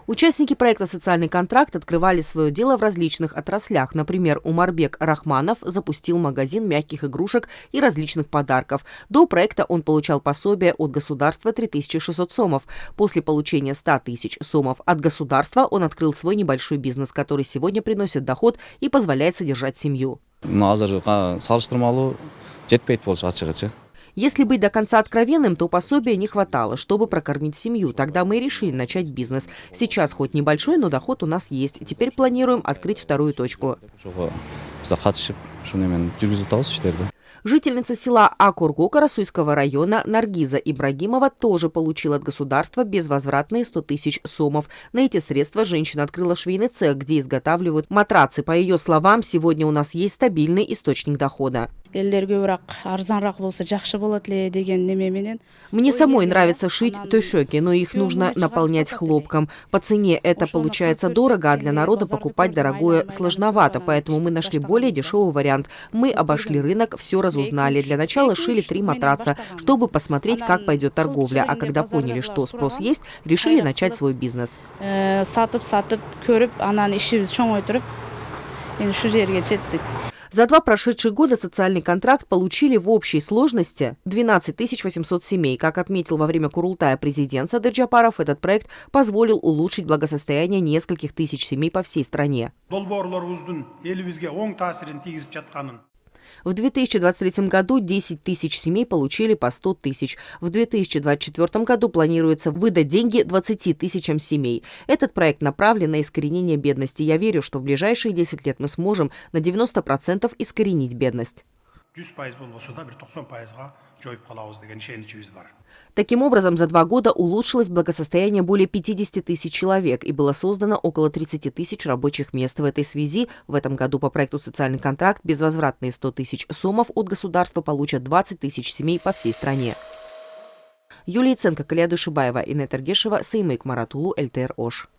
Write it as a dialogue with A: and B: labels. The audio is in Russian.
A: Участники проекта «Социальный контракт» открывали свое дело в различных отраслях. Например, Умарбек Рахманов запустил магазин мягких игрушек и различных подарков. До проекта он получал пособие от государства 3600 сомов. После получения 100 тысяч сомов от государства он открыл свой небольшой бизнес, который сегодня приносит доход и позволяет содержать семью. Если быть до конца откровенным, то пособия не хватало, чтобы прокормить семью. Тогда мы и решили начать бизнес. Сейчас хоть небольшой, но доход у нас есть. Теперь планируем открыть вторую точку. Жительница села Акургока Расуйского района Наргиза Ибрагимова тоже получила от государства безвозвратные 100 тысяч сомов. На эти средства женщина открыла швейный цех, где изготавливают матрацы. По ее словам, сегодня у нас есть стабильный источник дохода. Мне самой нравится шить тойшоки, но их нужно наполнять хлопком. По цене это получается дорого, а для народа покупать дорогое сложновато, поэтому мы нашли более дешевый вариант. Мы обошли рынок, все разузнали. Для начала шили 3 матраца, чтобы посмотреть, как пойдет торговля. А когда поняли, что спрос есть, решили начать свой бизнес. За 2 прошедших года «Социальный контракт» получили в общей сложности 12 800 семей. Как отметил во время Курултая президент Садыр Джапаров, этот проект позволил улучшить благосостояние нескольких тысяч семей по всей стране. В 2023 году 10 тысяч семей получили по 100 тысяч. В 2024 году планируется выдать деньги 20 тысячам семей. Этот проект направлен на искоренение бедности. Я верю, что в ближайшие 10 лет мы сможем на 90% искоренить бедность. Таким образом, за 2 года улучшилось благосостояние более 50 тысяч человек и было создано около 30 тысяч рабочих мест. В этой связи в этом году по проекту «Социальный контракт» безвозвратные 100 тысяч сомов от государства получат 20 тысяч семей по всей стране. Юлия Ценко, Калиада Шибаева, Инет Эргешева, Сеймейк Маратулу, ЛТР Ош.